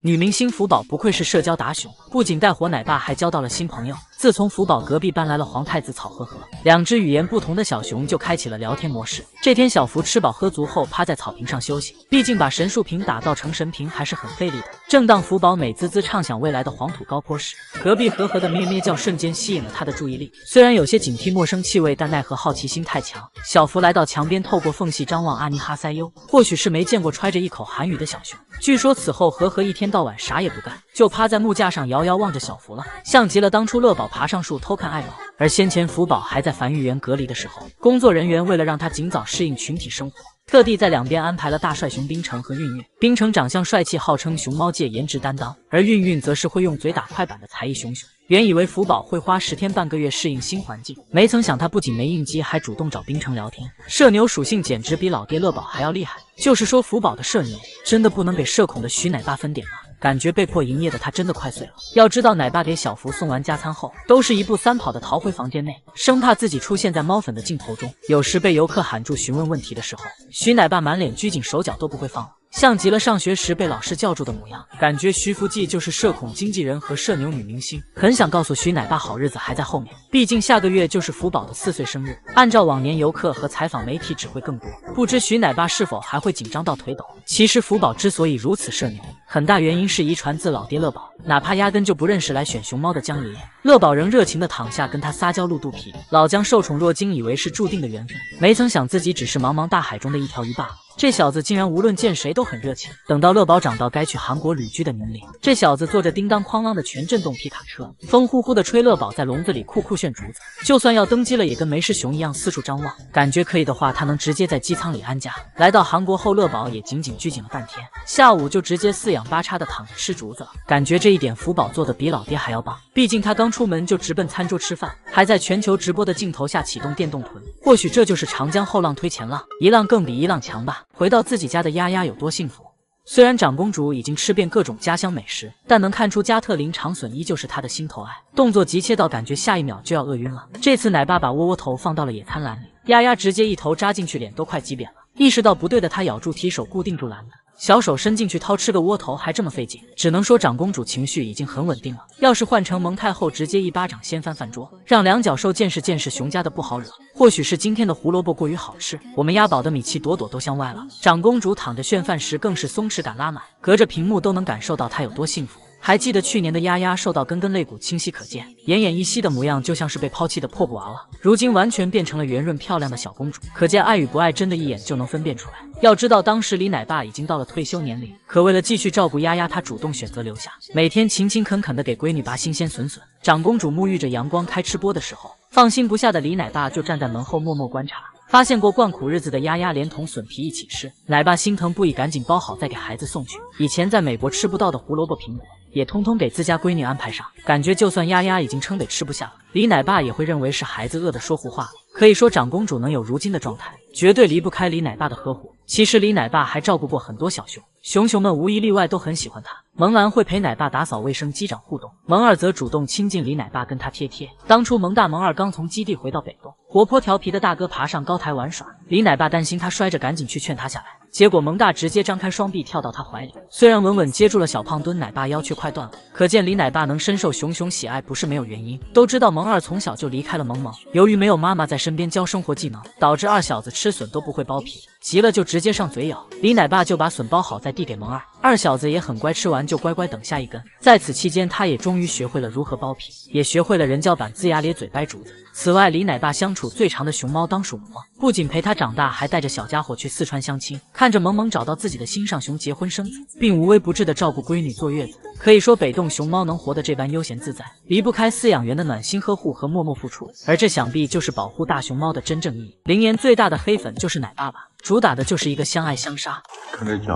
女明星福宝不愧是社交达熊，不仅带火奶爸，还交到了新朋友。自从福宝隔壁搬来了皇太子草呵呵，两只语言不同的小熊就开启了聊天模式。这天，小福吃饱喝足后趴在草坪上休息，毕竟把神树坪打造成神坪还是很费力的。正当福宝美滋滋畅想未来的黄土高坡时，隔壁呵呵的咩咩叫瞬间吸引了他的注意力。虽然有些警惕陌生气味，但奈何好奇心太强。小福来到墙边，透过缝隙张望阿尼哈塞优，或许是没见过揣着一口韩语的小熊。据说此后呵呵一天到晚啥也不干，就趴在木架上遥遥望着小福了，像极了当初乐宝爬上树偷看爱宝。而先前福宝还在繁育园隔离的时候，工作人员为了让他尽早适应群体生活，特地在两边安排了大帅熊冰城和韵韵。冰城长相帅气，号称熊猫界颜值担当，而韵韵则是会用嘴打快板的才艺熊熊。原以为福宝会花10天半个月适应新环境，没曾想他不仅没应激，还主动找冰城聊天。社牛属性简直比老爹乐宝还要厉害，就是说福宝的社牛真的不能给社恐的徐奶爸分点吗？感觉被迫营业的他真的快碎了。要知道奶爸给小福送完加餐后，都是一步3跑的逃回房间内，生怕自己出现在猫粉的镜头中。有时被游客喊住询问问题的时候，徐奶爸满脸拘谨，手脚都不会放了，像极了上学时被老师叫住的模样。感觉徐福记就是社恐经纪人和社牛女明星，很想告诉徐奶爸好日子还在后面，毕竟下个月就是福宝的4岁生日。按照往年，游客和采访媒体只会更多，不知徐奶爸是否还会紧张到腿抖。其实福宝之所以如此社牛，很大原因是遗传自老爹乐宝，哪怕压根就不认识来选熊猫的江爷爷，乐宝仍热情地躺下跟他撒娇露肚皮。老江受宠若惊，以为是注定的缘分，没曾想自己只是茫茫大海中的一条鱼罢了。这小子竟然无论见谁都很热情。等到乐宝长到该去韩国旅居的年龄，这小子坐着叮当哐啷的全震动皮卡车，风呼呼的吹乐宝在笼子里酷酷炫竹子，就算要登机了也跟没事熊一样四处张望。感觉可以的话，他能直接在机舱里安家。来到韩国后，乐宝也仅仅拘谨了半天，下午就直接4仰8叉的躺着吃竹子了。感觉这一点福宝做的比老爹还要棒，毕竟他刚出门就直奔餐桌吃饭，还在全球直播的镜头下启动电动臀。或许这就是长江后浪推前浪，一浪更比一浪强吧。回到自己家的丫丫有多幸福？虽然长公主已经吃遍各种家乡美食，但能看出加特林长笋依旧是她的心头爱，动作急切到感觉下一秒就要饿晕了。这次奶爸把窝窝头放到了野餐篮里，丫丫直接一头扎进去，脸都快挤扁了。意识到不对的她咬住提手固定住篮子，小手伸进去掏吃个窝头还这么费劲，只能说长公主情绪已经很稳定了。要是换成蒙太后，直接一巴掌掀翻饭桌，让两脚兽见识见识熊家的不好惹。或许是今天的胡萝卜过于好吃，我们鸭宝的米奇朵朵都香歪了。长公主躺着炫饭时更是松弛感拉满，隔着屏幕都能感受到她有多幸福。还记得去年的丫丫瘦到根根肋骨清晰可见，奄奄一息的模样，就像是被抛弃的破布娃娃，如今完全变成了圆润漂亮的小公主。可见爱与不爱真的一眼就能分辨出来。要知道当时李奶爸已经到了退休年龄，可为了继续照顾丫丫，他主动选择留下，每天勤勤恳恳地给闺女拔新鲜笋笋。长公主沐浴着阳光开吃播的时候，放心不下的李奶爸就站在门后默默观察。发现过惯苦日子的丫丫连同笋皮一起吃，奶爸心疼不已，赶紧包好再给孩子送去。以前在美国吃不到的胡萝卜苹果也通通给自家闺女安排上，感觉就算丫丫已经撑得吃不下了，李奶爸也会认为是孩子饿得说胡话了。可以说长公主能有如今的状态，绝对离不开李奶爸的呵护。其实李奶爸还照顾过很多小熊，熊熊们无一例外都很喜欢他。萌兰会陪奶爸打扫卫生、击掌互动，萌二则主动亲近李奶爸，跟他贴贴。当初萌大萌二刚从基地回到北东，活泼调皮的大哥爬上高台玩耍，李奶爸担心他摔着，赶紧去劝他下来，结果萌大直接张开双臂跳到他怀里，虽然稳稳接住了小胖墩，奶爸腰却快断了。可见李奶爸能深受熊熊喜爱不是没有原因。都知道萌二从小就离开了萌萌，由于没有妈妈在身边教生活技能，导致二小子吃笋都不会剥皮，急了就直接上嘴咬。李奶爸就把笋包好再递给萌二，二小子也很乖，吃完就乖乖等下一根。在此期间，他也终于学会了如何剥皮，也学会了人教版龇牙咧嘴掰竹子。此外，李奶爸相处最长的熊猫当属萌萌，不仅陪他长大，还带着小家伙去四川相亲，看着萌萌找到自己的心上熊结婚生子，并无微不至的照顾闺女坐月子。可以说北洞熊猫能活得这般悠闲自在，离不开饲养员的暖心呵护和默默付出，而这想必就是保护大熊猫的真正意义。林岩最大的黑粉就是奶爸爸，主打的就是一个相爱相杀。看这家，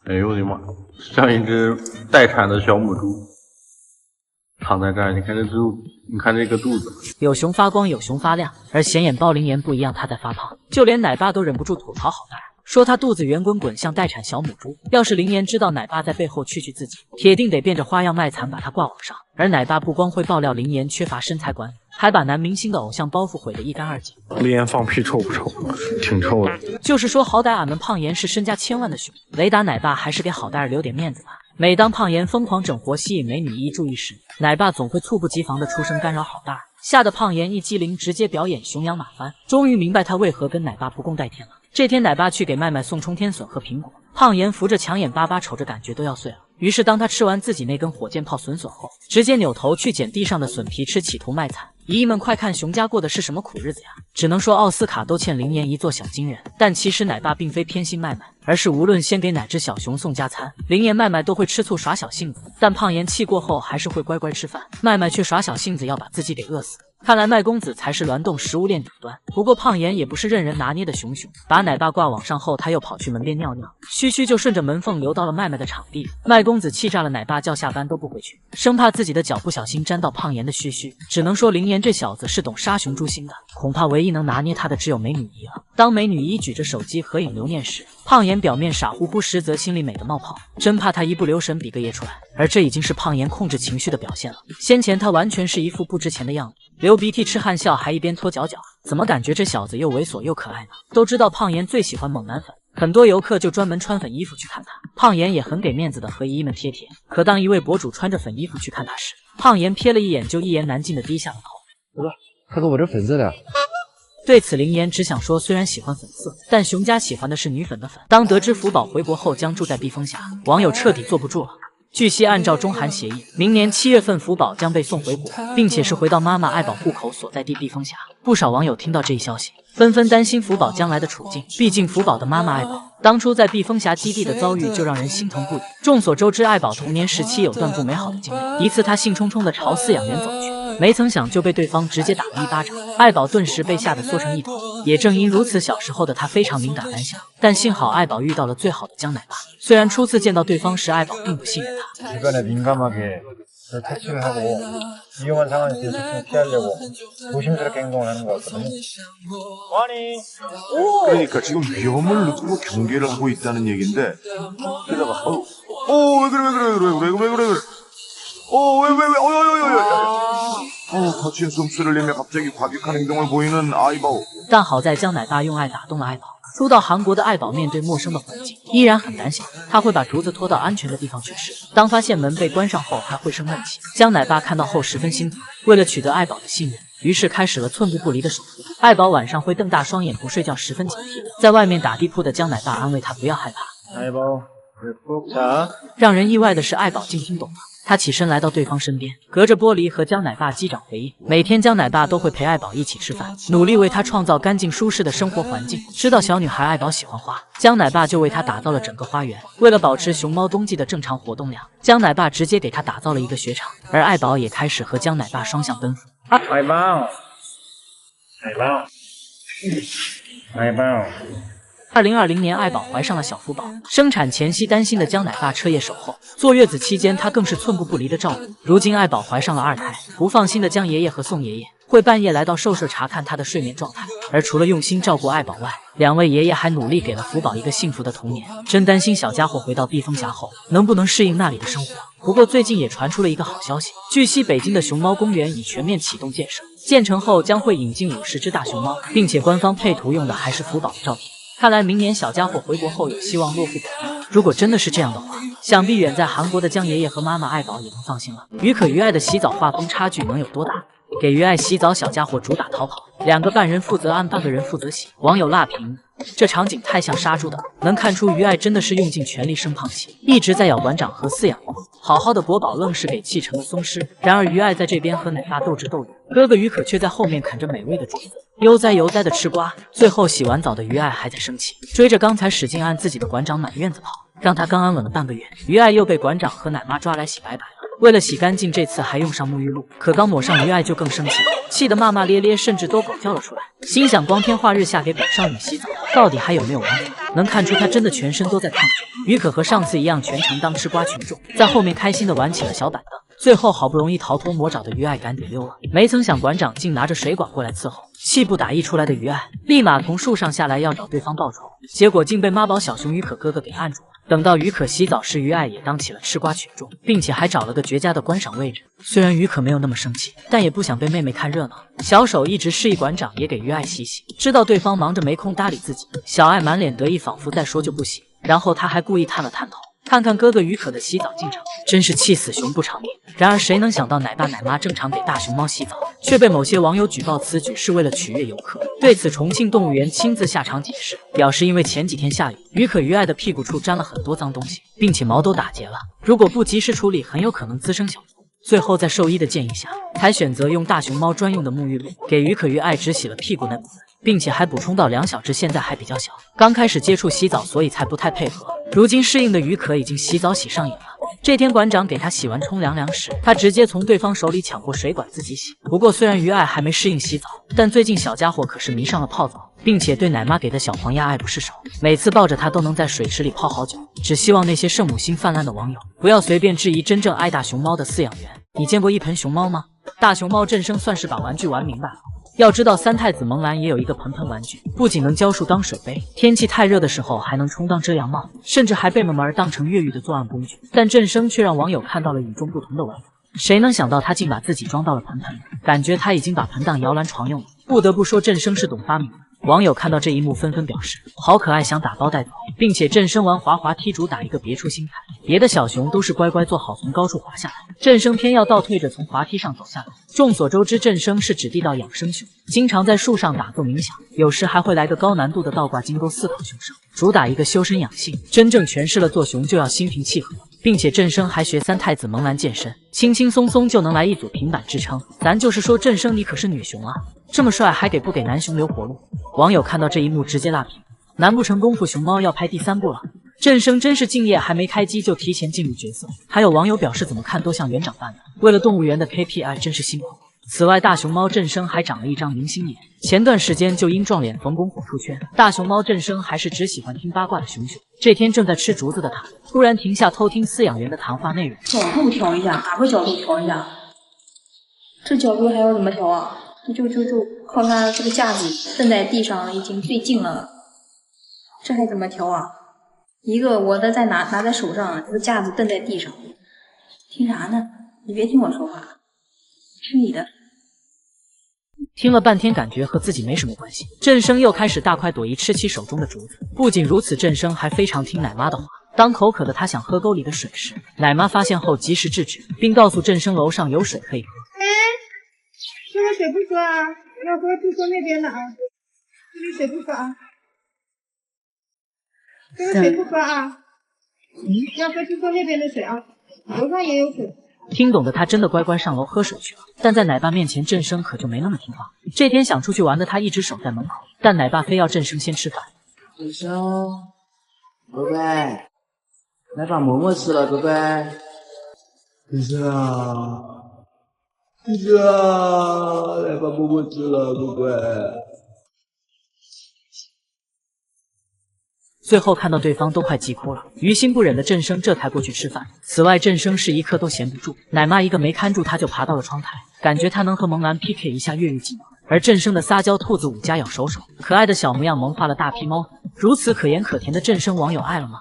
哎呦我的妈，像一只待产的小母猪，躺在这儿，你看这猪，你看这个肚子，有熊发光，有熊发亮。而显眼包林岩不一样，他在发胖，就连奶爸都忍不住吐槽好大，说他肚子圆滚滚像待产小母猪。要是林岩知道奶爸在背后蛐蛐自己，铁定得变着花样卖惨把他挂网上。而奶爸不光会爆料林岩缺乏身材管理，还把男明星的偶像包袱毁得一干二净。林岩放屁臭不臭？挺臭的。就是说，好歹俺们胖岩是身家千万的熊，雷达奶爸还是给好歹儿留点面子吧。每当胖妍疯狂整活吸引美女一注意时，奶爸总会猝不及防的出声干扰好大，吓得胖妍一激灵，直接表演熊羊马翻。终于明白他为何跟奶爸不共戴天了。这天，奶爸去给麦麦送冲天笋和苹果，胖妍扶着墙眼巴巴瞅着，感觉都要碎了。于是当他吃完自己那根火箭炮笋后，直接扭头去捡地上的笋皮吃，企图卖惨。姨姨们快看，熊家过的是什么苦日子呀！只能说奥斯卡都欠灵妍一座小金人。但其实奶爸并非偏心麦麦，而是无论先给哪只小熊送加餐，灵妍麦麦都会吃醋耍小性子。但胖妍气过后还是会乖乖吃饭，麦麦却耍小性子要把自己给饿死。看来麦公子才是鸾动食物链顶端。不过胖妍也不是任人拿捏的熊，把奶爸挂网上后，他又跑去门边尿尿，嘘嘘就顺着门缝流到了麦麦的场地。麦公子气炸了，奶爸叫下班都不回去，生怕自己的脚不小心沾到胖妍的嘘嘘。只能说灵妍这小子是懂杀熊诛心的，恐怕唯一能拿捏他的只有美女一了。当美女一举着手机合影留念时，胖妍表面傻乎乎，实则心里美得冒泡，真怕他一不留神比个耶出来。而这已经是胖妍控制情绪的表现了。先前他完全是一副不值钱的样子，流鼻涕吃汉笑，还一边拖脚脚，怎么感觉这小子又猥琐又可爱呢？都知道胖妍最喜欢猛男粉，很多游客就专门穿粉衣服去看他。胖妍也很给面子的和姨姨们贴贴。可当一位博主穿着粉衣服去看他时，胖妍瞥了一眼就一言难尽的低下了头。他跟我这粉色的。对此，灵妍只想说，虽然喜欢粉色，但熊家喜欢的是女粉的粉。当得知福宝回国后将住在避风峡，网友彻底坐不住了。据悉，按照中韩协议，明年7月份福宝将被送回国，并且是回到妈妈爱宝户口所在地避风峡。不少网友听到这一消息，纷纷担心福宝将来的处境。毕竟福宝的妈妈爱宝当初在避风峡基地的遭遇就让人心疼不已。众所周知，爱宝童年时期有段不美好的经历。一次，他兴冲冲的朝饲养员走去，没曾想就被对方直接打了一巴掌，爱宝顿时被吓得缩成一团。也正因如此，小时候的他非常敏感胆小，但幸好爱宝遇到了最好的江奶爸。虽然初次见到对方时，爱宝并不信任他。 주변에 민감하게 퇴치를 하고 위험한 상황에서 피하려고 조심스럽게 행동을 하는 것 같거든요. 아니, 그러니까 지금 위험을 느끼고 경계를 하고 있다는 얘긴데 게다가 왜 그래 거친 숨소리를 내며 갑자기 과격한 행동을 보이는 아이바오. 但好在江奶爸用爱打动了爱宝。 初到韩国的爱宝面对陌生的环境依然很胆小，他会把竹子拖到安全的地方去吃。当发现门被关上后，还会生闷气。江奶爸看到后十分心疼，为了取得爱宝的信任，于是开始了寸步不离的守护。爱宝晚上会瞪大双眼不睡觉，十分警惕。在外面打地铺的江奶爸安慰他不要害怕。爱宝，자，让人意外的是，爱宝竟听懂了。 他起身来到对方身边，隔着玻璃和江奶爸击掌回应。每天江奶爸都会陪爱宝一起吃饭，努力为她创造干净舒适的生活环境。知道小女孩爱宝喜欢花，江奶爸就为她打造了整个花园。为了保持熊猫冬季的正常活动量，江奶爸直接给她打造了一个雪场，而爱宝也开始和江奶爸双向奔赴。爱宝2020年，爱宝怀上了小福宝。生产前夕，担心的江奶爸彻夜守候。坐月子期间，他更是寸步不离的照顾。如今，爱宝怀上了2胎，不放心的江爷爷和宋爷爷会半夜来到兽舍查看他的睡眠状态。而除了用心照顾爱宝外，2位爷爷还努力给了福宝一个幸福的童年。真担心小家伙回到避风峡后能不能适应那里的生活。不过，最近也传出了一个好消息，据悉，北京的熊猫公园已全面启动建设，建成后将会引进50只大熊猫，并且官方配图用的还是福宝的照片。 看来明年小家伙回国后有希望落户北京。如果真的是这样的话，想必远在韩国的江爷爷和妈妈爱宝也能放心了。于可于爱的洗澡画风差距能有多大？给于爱洗澡，小家伙主打逃跑，2个半人负责按，半个人负责洗。网友辣评：这场景太像杀猪的，能看出于爱真的是用尽全力生胖气，一直在咬馆长和饲养员。好好的国宝愣是给气成了松狮。然而于爱在这边和奶爸斗智斗勇，哥哥于可却在后面啃着美味的竹子。 悠哉悠哉的吃瓜，最后洗完澡的于爱还在生气，追着刚才使劲按自己的馆长满院子跑，让他刚安稳了半个月，于爱又被馆长和奶妈抓来洗白白了。为了洗干净，这次还用上沐浴露，可刚抹上，于爱就更生气了，气得骂骂咧咧，甚至都狗叫了出来。心想光天化日下给本少女洗澡，到底还有没有王法？能看出她真的全身都在抗拒。于可和上次一样，全程当吃瓜群众，在后面开心的玩起了小板凳。 最后好不容易逃脱魔爪的于爱赶紧溜了，没曾想馆长竟拿着水管过来伺候，气不打一处来的于爱立马从树上下来要找对方报仇，结果竟被妈宝小熊于可哥哥给按住了。等到于可洗澡时，于爱也当起了吃瓜群众，并且还找了个绝佳的观赏位置。虽然于可没有那么生气，但也不想被妹妹看热闹，小手一直示意馆长也给于爱洗洗。知道对方忙着没空搭理自己，小爱满脸得意，仿佛在说就不洗。然后他还故意探了探头。看看哥哥于可的洗澡进程，真是气死熊不偿命。然而谁能想到奶爸奶妈正常给大熊猫洗澡，却被某些网友举报此举是为了取悦游客。对此，重庆动物园亲自下场解释，表示因为前几天下雨，于可于爱的屁股处沾了很多脏东西，并且毛都打结了，如果不及时处理，很有可能滋生小虫。最后在兽医的建议下，才选择用大熊猫专用的沐浴露给于可于爱只洗了屁股那部分，并且还补充到2小只现在还比较小，刚开始接触洗澡，所以才不太配合。如今适应的于可已经洗澡洗上瘾了。这天馆长给他洗完冲凉时，他直接从对方手里抢过水管自己洗。不过虽然于爱还没适应洗澡，但最近小家伙可是迷上了泡澡，并且对奶妈给的小黄鸭爱不释手，每次抱着它都能在水池里泡好久。只希望那些圣母心泛滥的网友不要随便质疑真正爱大熊猫的饲养员。你见过一盆熊猫吗？大熊猫振声算是把玩具玩明白了。要知道三太子萌兰也有一个盆盆玩具，不仅能浇树当水杯，天气太热的时候还能充当遮阳帽，甚至还被萌儿当成越狱的作案工具。但振声却让网友看到了与众不同的玩法，谁能想到他竟把自己装到了盆盆里，感觉他已经把盆当摇篮床用了。不得不说振声是懂发明的。网友看到这一幕纷纷表示好可爱，想打包带走，并且振声玩滑滑梯主打一个别出心裁，别的小熊都是乖乖坐好从高处滑下来，振声偏要倒退着从滑梯上走下来。众所周知，振声是指地道养生熊，经常在树上打坐冥想，有时还会来个高难度的倒挂金钩4考熊声，主打一个修身养性，真正诠释了做熊就要心平气和。并且振声还学三太子萌兰健身，轻轻松松就能来一组平板支撑。咱就是说振声你可是女熊啊，这么帅还给不给男熊留活路？网友看到这一幕直接辣评，难不成功夫熊猫要拍第3部了？振声真是敬业，还没开机就提前进入角色。还有网友表示怎么看都像园长扮的，为了动物园的 KPI 真是辛苦。此外，大熊猫振声还长了一张明星脸，前段时间就因撞脸冯巩火出圈。大熊猫振声还是只喜欢听八卦的熊熊，这天正在吃竹子的他，突然停下偷听饲养员的谈话内容。角度调一下，哪个角度调一下？这角度还要怎么调啊？就靠它这个架子蹬在地上已经最近了，这还怎么调啊？一个我的在拿在手上，这个架子蹬在地上，听啥呢？你别听我说话，听你的。听了半天，感觉和自己没什么关系。振声又开始大快朵颐吃起手中的竹子。不仅如此，振声还非常听奶妈的话。当口渴的他想喝沟里的水时，奶妈发现后及时制止，并告诉振声楼上有水可以喝。这个水不喝啊，要喝就喝那边的啊。这里水不喝啊，这个水不喝啊。要喝就喝那边的水啊，楼上也有水。听懂的他真的乖乖上楼喝水去了，但在奶爸面前，振声可就没那么听话。这天想出去玩的他一直守在门口，但奶爸非要振声先吃饭。振声，乖乖，奶爸馍馍吃了，乖乖。振声，振声，奶爸馍馍吃了，乖乖。最后看到对方都快急哭了，于心不忍的振声这才过去吃饭。此外，振声是一刻都闲不住，奶妈一个没看住他就爬到了窗台，感觉他能和萌兰 PK 一下越狱技能。而振声的撒娇兔子5家咬手手，可爱的小模样萌化了大批猫粉。如此可盐可甜的振声，网友爱了吗？